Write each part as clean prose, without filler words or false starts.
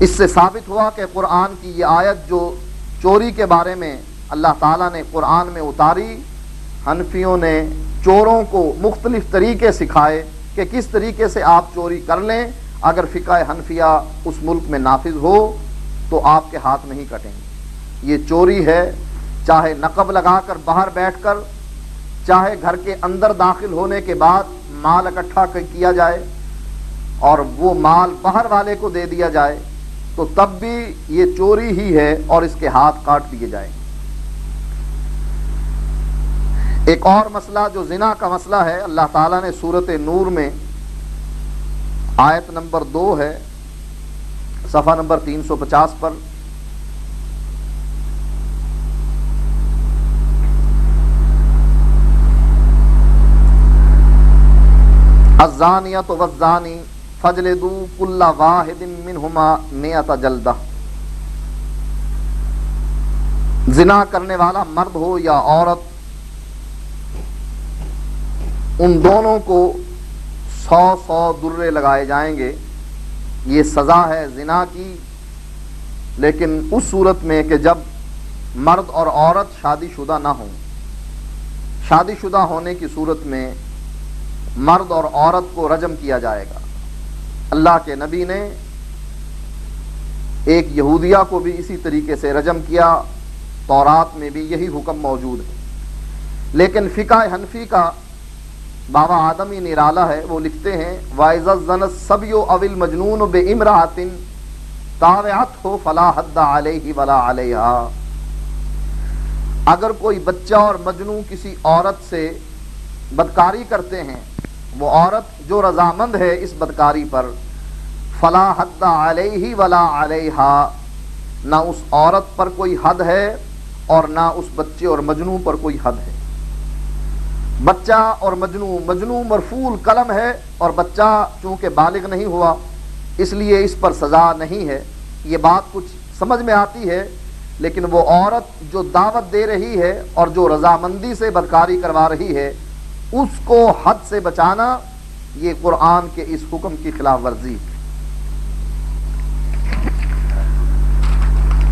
اس سے ثابت ہوا کہ قرآن کی یہ آیت جو چوری کے بارے میں اللہ تعالیٰ نے قرآن میں اتاری، حنفیوں نے چوروں کو مختلف طریقے سکھائے کہ کس طریقے سے آپ چوری کر لیں، اگر فقہ حنفیہ اس ملک میں نافذ ہو تو آپ کے ہاتھ نہیں کٹیں گے۔ یہ چوری ہے، چاہے نقب لگا کر باہر بیٹھ کر، چاہے گھر کے اندر داخل ہونے کے بعد مال اکٹھا کیا جائے اور وہ مال باہر والے کو دے دیا جائے، تو تب بھی یہ چوری ہی ہے اور اس کے ہاتھ کاٹ دیے جائیں۔ ایک اور مسئلہ جو زنا کا مسئلہ ہے، اللہ تعالیٰ نے سورۃ نور میں آیت نمبر 2 ہے، صفحہ نمبر 350 پر، الزانیۃ والزانی فجلدوا کل واحد منہما 100 جلدہ۔ زنا کرنے والا مرد ہو یا عورت، ان دونوں کو 100 درے لگائے جائیں گے۔ یہ سزا ہے زنا کی، لیکن اس صورت میں کہ جب مرد اور عورت شادی شدہ نہ ہوں۔ شادی شدہ ہونے کی صورت میں مرد اور عورت کو رجم کیا جائے گا۔ اللہ کے نبی نے ایک یہودیہ کو بھی اسی طریقے سے رجم کیا، تورات میں بھی یہی حکم موجود ہے۔ لیکن فقہ حنفی کا بابا آدمی نرالہ ہے، وہ لکھتے ہیں وَإِذَا الزَّنَ الصَّبْيُ أَوِ الْمَجْنُونُ بِإِمْرَأَةٍ تَابَعَتْهُ فَلَا حَدَّ عَلَيْهِ وَلَا عَلَيْهَا۔ اگر کوئی بچہ اور مجنون کسی عورت سے بدکاری کرتے ہیں، وہ عورت جو رضامند ہے اس بدکاری پر، فَلَا حَدَّ عَلَيْهِ وَلَا عَلَيْهَا، نہ اس عورت پر کوئی حد ہے اور نہ اس بچے اور مجنون پر کوئی حد ہے۔ بچہ اور مجنون مرفوع القلم ہے، اور بچہ چونکہ بالغ نہیں ہوا اس لیے اس پر سزا نہیں ہے۔ یہ بات کچھ سمجھ میں آتی ہے، لیکن وہ عورت جو دعوت دے رہی ہے اور جو رضامندی سے بدکاری کروا رہی ہے، اس کو حد سے بچانا یہ قرآن کے اس حکم کی خلاف ورزی ہے۔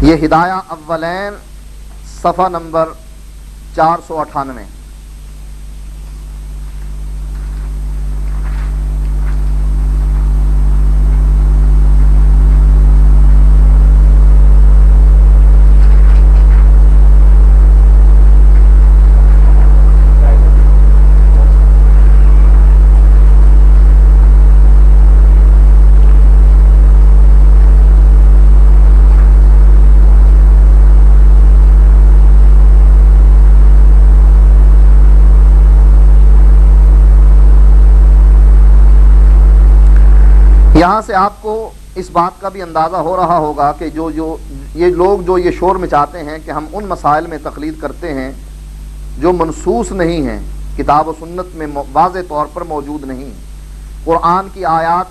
یہ ہدایہ اولین صفحہ نمبر 498۔ یہاں سے آپ کو اس بات کا بھی اندازہ ہو رہا ہوگا کہ یہ لوگ جو یہ شور مچاتے ہیں کہ ہم ان مسائل میں تقلید کرتے ہیں جو منصوص نہیں ہیں، کتاب و سنت میں واضح طور پر موجود نہیں، قرآن کی آیات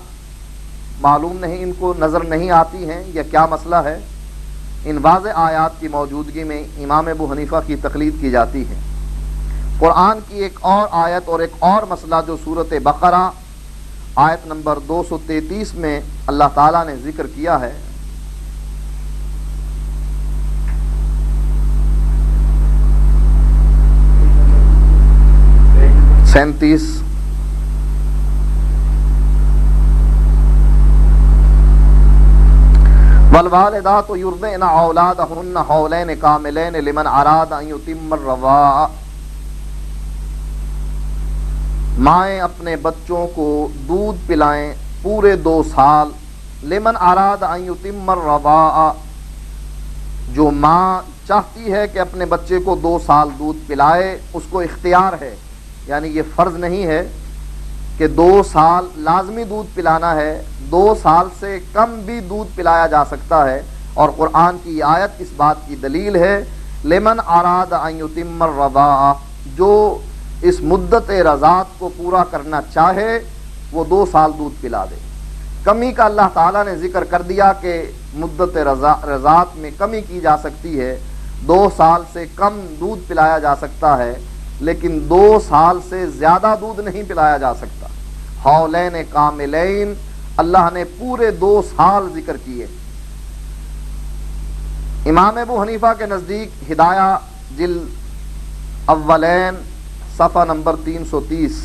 معلوم نہیں، ان کو نظر نہیں آتی ہیں، یا کیا مسئلہ ہے؟ ان واضح آیات کی موجودگی میں امام ابو حنیفہ کی تقلید کی جاتی ہے۔ قرآن کی ایک اور آیت اور ایک اور مسئلہ جو سورۃ بقرہ آیت نمبر 233 میں اللہ تعالیٰ نے ذکر کیا ہے، سینتیس، والوالدات یرضعن اولادہن حولین کاملین لمن اراد ان یتم الرضاعہ۔ مائیں اپنے بچوں کو دودھ پلائیں پورے 2 سال، لمن اراد ان یتم الرضاعہ، جو ماں چاہتی ہے کہ اپنے بچے کو 2 سال دودھ پلائے، اس کو اختیار ہے، یعنی یہ فرض نہیں ہے کہ 2 سال لازمی دودھ پلانا ہے، 2 سال سے کم بھی دودھ پلایا جا سکتا ہے، اور قرآن کی یہ آیت اس بات کی دلیل ہے۔ لمن اراد ان یتم الرضاعہ، جو اس مدت رضاعت کو پورا کرنا چاہے وہ 2 سال دودھ پلا دے۔ کمی کا اللہ تعالیٰ نے ذکر کر دیا کہ مدت رضاعت میں کمی کی جا سکتی ہے، 2 سال سے کم دودھ پلایا جا سکتا ہے، لیکن 2 سال سے زیادہ دودھ نہیں پلایا جا سکتا۔ حولین کاملین، اللہ نے پورے 2 سال ذکر کیے، امام ابو حنیفہ کے نزدیک ہدایہ جلد اولین صفحہ نمبر 330،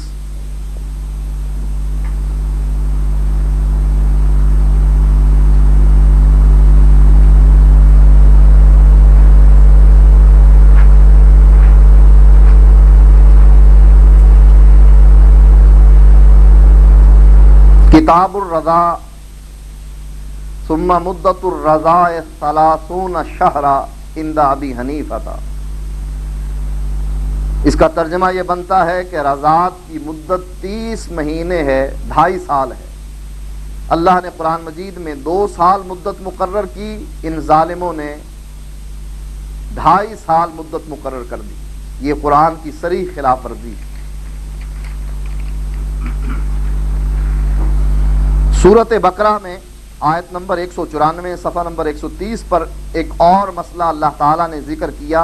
کتاب الرضا ثم مدت الرضاء 30 شہرا عند ابی حنیفہ۔ اس کا ترجمہ یہ بنتا ہے کہ رضاعت کی مدت 30 مہینے ہے، 2.5 سال ہے۔ اللہ نے قرآن مجید میں 2 سال مدت مقرر کی، ان ظالموں نے 2.5 سال مدت مقرر کر دی۔ یہ قرآن کی صریح خلاف ورزی ہے۔ سورۃ بقرہ میں آیت نمبر 194 صفحہ نمبر 130 پر ایک اور مسئلہ اللہ تعالیٰ نے ذکر کیا۔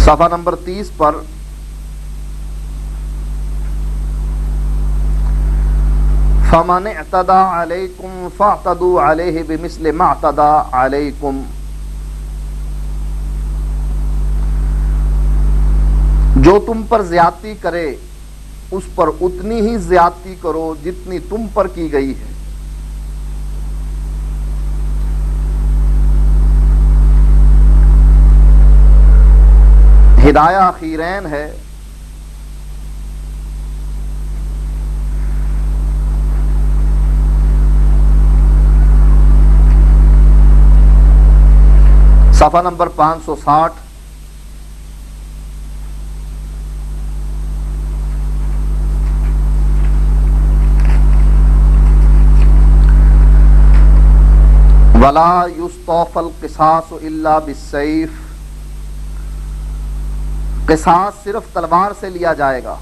صفحہ نمبر 30 پر فَمَنِ اعْتَدَى عَلَيْكُمْ فَاعْتَدُوا عَلَيْهِ بِمِثْلِ مَا اعْتَدَى عَلَيْكُمْ۔ جو تم پر زیادتی کرے اس پر اتنی ہی زیادتی کرو جتنی تم پر کی گئی ہے۔ ہدایہ اخیرین ہے۔ صفحہ نمبر 560، وَلَا يُسْتَوْفَى الْقِصَاصُ إِلَّا بِالسَّيْفِ۔ قصاص صرف تلوار سے لیا جائے گا۔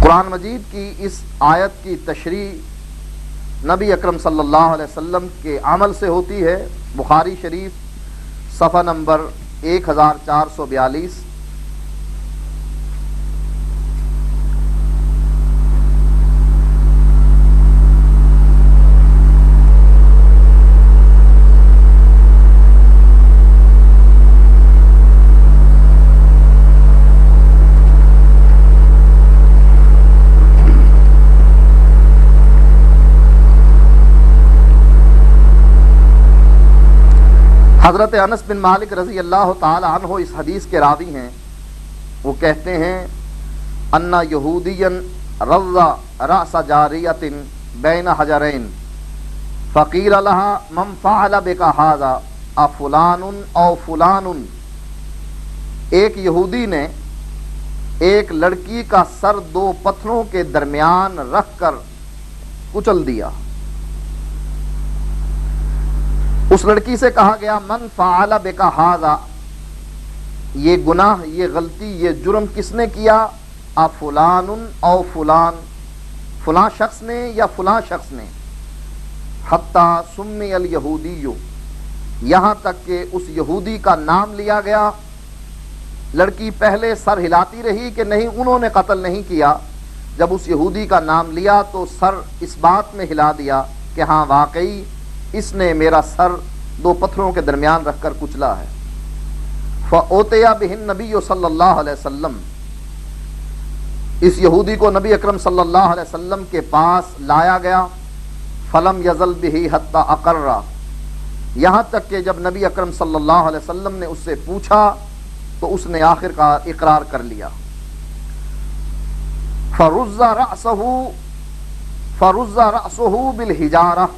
قرآن مجید کی اس آیت کی تشریح نبی اکرم صلی اللہ علیہ وسلم کے عمل سے ہوتی ہے۔ بخاری شریف صفحہ نمبر 1442، حضرت انس بن مالک رضی اللہ تعالی عنہ اس حدیث کے راوی ہیں۔ وہ کہتے ہیں ان یہودیا رضا راس جاریۃ بین حجرین فقیل لها من فعل بک ھذا افلان او فلان۔ ایک یہودی نے ایک لڑکی کا سر 2 پتھروں کے درمیان رکھ کر کچل دیا۔ اس لڑکی سے کہا گیا من فعل بک ھذا، یہ گناہ، یہ غلطی، یہ جرم کس نے کیا؟ افلان او فلان، فلاں شخص نے یا فلاں شخص نے۔ حتی سمی الیہودی، یہاں تک کہ اس یہودی کا نام لیا گیا۔ لڑکی پہلے سر ہلاتی رہی کہ نہیں انہوں نے قتل نہیں کیا، جب اس یہودی کا نام لیا تو سر اس بات میں ہلا دیا کہ ہاں واقعی اس نے میرا سر 2 پتھروں کے درمیان رکھ کر کچلا ہے۔ فَأُوتِيَ بِهِ النَّبِيُّ صلی اللہ علیہ وسلم، اس یہودی کو نبی اکرم صلی اللہ علیہ وسلم کے پاس لایا گیا۔ فَلَمْ يَزَلْ بِهِ حَتَّى أَقَرَّ، یہاں تک کہ جب نبی اکرم صلی اللہ علیہ وسلم نے اس سے پوچھا تو اس نے آخر کا اقرار کر لیا۔ فَرُزَّ رَأْسُهُ بِالْحِجَارَةِ،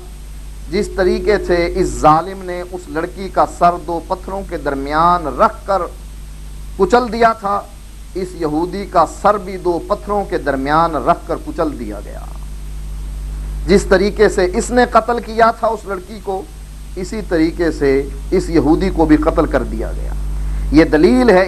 جس طریقے سے اس ظالم نے اس لڑکی کا سر 2 پتھروں کے درمیان رکھ کر کچل دیا تھا، اس یہودی کا سر بھی 2 پتھروں کے درمیان رکھ کر کچل دیا گیا۔ جس طریقے سے اس نے قتل کیا تھا اس لڑکی کو، اسی طریقے سے اس یہودی کو بھی قتل کر دیا گیا۔ یہ دلیل ہے